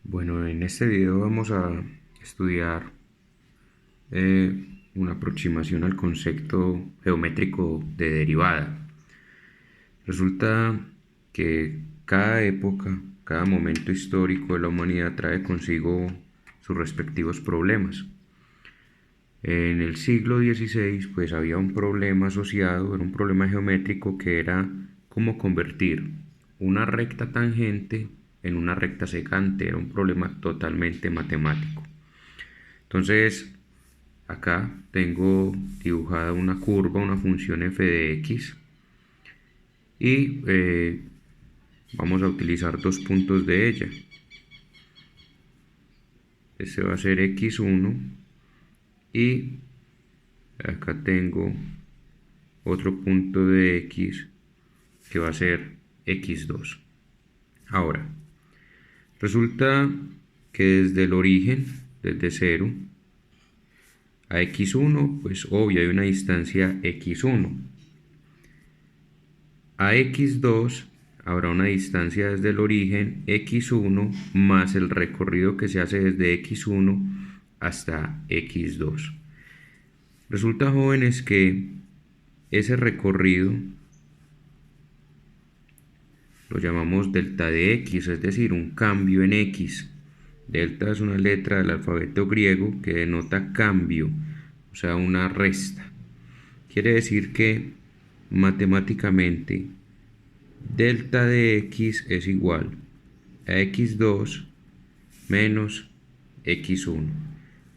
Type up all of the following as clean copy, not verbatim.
Bueno, en este video vamos a estudiar una aproximación al concepto geométrico de derivada. Resulta que cada época, cada momento histórico de la humanidad trae consigo sus respectivos problemas. En el siglo XVI pues había un problema asociado, era un problema geométrico que era cómo convertir una recta tangente en una recta secante, era un problema totalmente matemático. Entonces, acá tengo dibujada una curva, una función f de x y vamos a utilizar dos puntos de ella. Este va a ser x1 y acá tengo otro punto de x que va a ser x2. Ahora, resulta que desde el origen, desde 0 a x1, pues obvio hay una distancia x1. A x2 habrá una distancia desde el origen x1 más el recorrido que se hace desde x1 hasta x2. Resulta, jóvenes, que ese recorrido lo llamamos delta de x, es decir, un cambio en x. Delta es una letra del alfabeto griego que denota cambio, o sea, una resta. Quiere decir que matemáticamente delta de x es igual a x2 menos x1.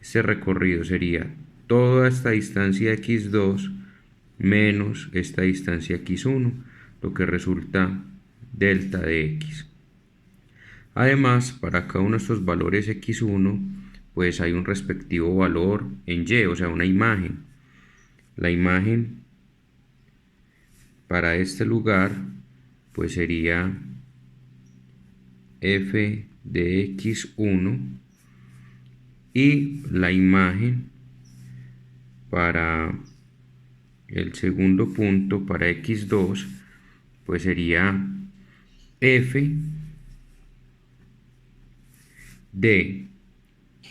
Este recorrido sería toda esta distancia x2 menos esta distancia x1, lo que resulta delta de x. Además, para cada uno de estos valores x1, pues hay un respectivo valor en y, o sea, una imagen. La imagen para este lugar pues sería f de x1 y la imagen para el segundo punto, para x2, pues sería f de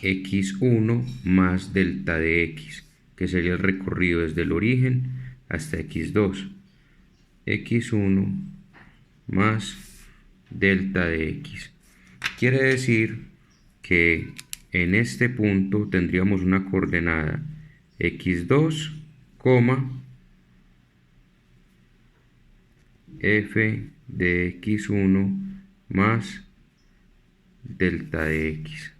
x1 más delta de x, que sería el recorrido desde el origen hasta x2. x1 más delta de x. Quiere decir que en este punto tendríamos una coordenada x2, f de x1 más delta de x.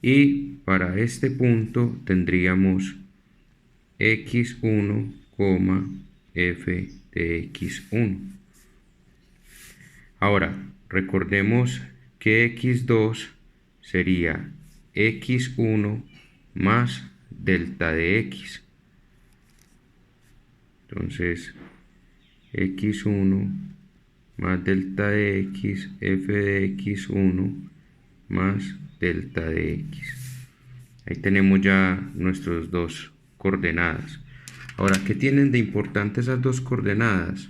Y para este punto tendríamos x1, f de x1. Ahora, recordemos que x2 sería x1 más delta de x. Entonces, x1 más delta de x, f de x1 más delta de x. Ahí tenemos ya nuestras dos coordenadas. Ahora, ¿qué tienen de importante esas dos coordenadas?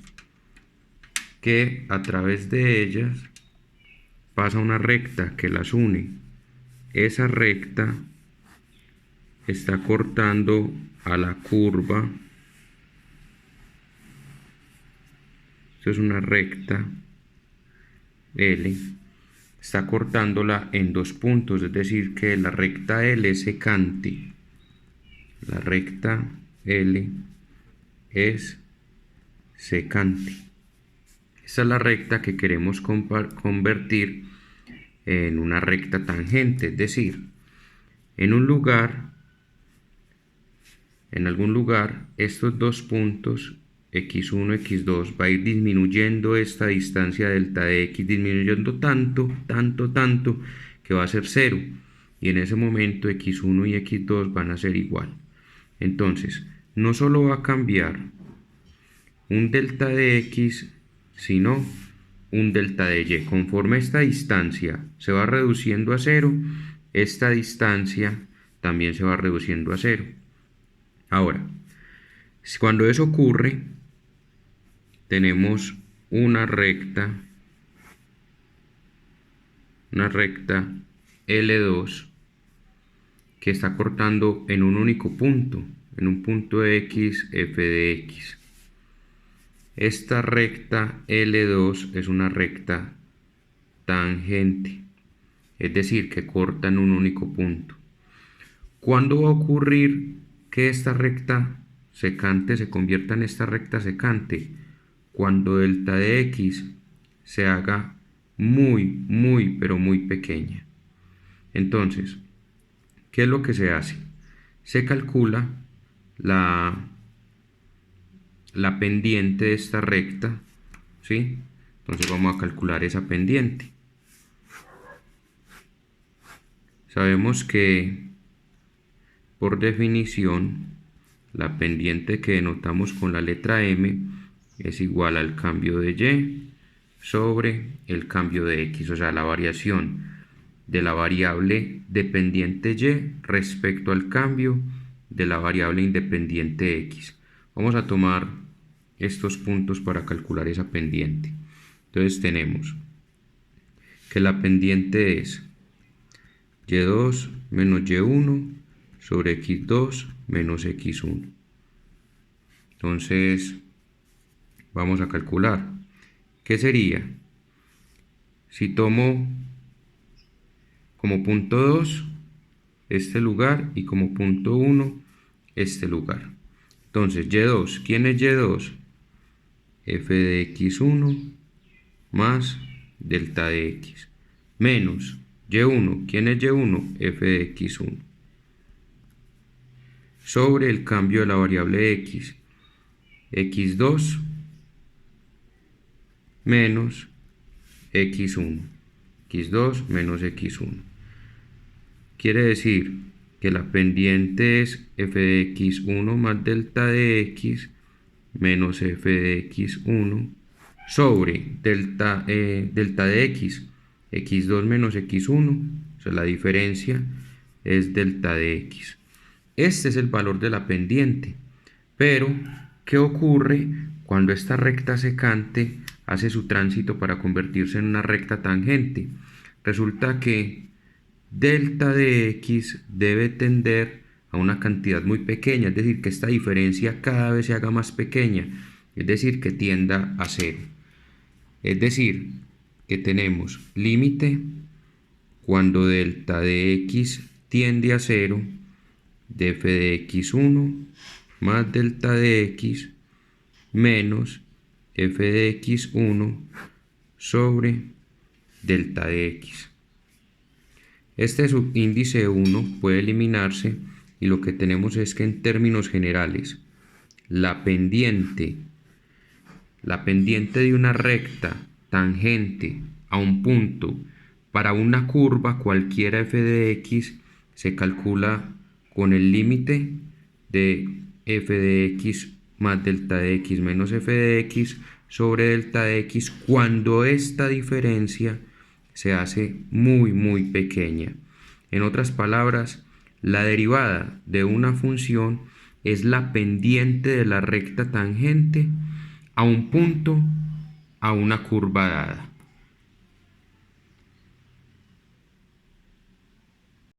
Que a través de ellas pasa una recta que las une. Esa recta está cortando a la curva. Esto es una recta L. Está cortándola en dos puntos, es decir, que la recta L es secante. La recta L es secante. Esta es la recta que queremos convertir en una recta tangente, es decir, en un lugar, en algún lugar, estos dos puntos x1, x2 va a ir disminuyendo esta distancia delta de x, disminuyendo tanto, que va a ser 0, y en ese momento x1 y x2 van a ser igual. Entonces, no solo va a cambiar un delta de x, sino un delta de y. Conforme esta distancia se va reduciendo a 0, esta distancia también se va reduciendo a 0. Ahora, cuando eso ocurre, tenemos una recta una recta L2 que está cortando en un único punto, en un punto X, f de X. Esta recta L2 es una recta tangente, es decir, que corta en un único punto. ¿Cuándo va a ocurrir que esta recta secante se convierta en esta recta secante? Cuando delta de X se haga pero muy pequeña. Entonces, ¿qué es lo que se hace? Se calcula la pendiente de esta recta, ¿sí? Entonces vamos a calcular esa pendiente. Sabemos que por definición la pendiente que denotamos con la letra M es igual al cambio de Y sobre el cambio de X, o sea, la variación de la variable dependiente Y respecto al cambio de la variable independiente X. Vamos a tomar estos puntos para calcular esa pendiente. Entonces tenemos que la pendiente es Y2 menos Y1 sobre X2 menos X1. Entonces vamos a calcular. ¿Qué sería? Si tomo como punto 2 este lugar y como punto 1 este lugar. Entonces Y2, ¿quién es Y2? F de X1 más delta de X menos Y1, ¿quién es Y1? F de X1 sobre el cambio de la variable X, X2 menos X1, X2 menos X1. Quiere decir que la pendiente es f de x1 más delta de x menos f de x1 sobre delta de x, x2 menos x1, o sea, la diferencia es delta de x. Este es el valor de la pendiente. Pero, ¿qué ocurre cuando esta recta secante hace su tránsito para convertirse en una recta tangente? Resulta que delta de x debe tender a una cantidad muy pequeña, es decir, que esta diferencia cada vez se haga más pequeña, es decir, que tienda a cero. Es decir, que tenemos límite cuando delta de x tiende a cero de f de x1 más delta de x menos f de x1 sobre delta de x. Este subíndice 1 puede eliminarse y lo que tenemos es que en términos generales la pendiente de una recta tangente a un punto para una curva cualquiera f de x se calcula con el límite de f de x más delta de x menos f de x sobre delta de x cuando esta diferencia se hace muy pequeña. En otras palabras, la derivada de una función es la pendiente de la recta tangente a un punto a una curva dada.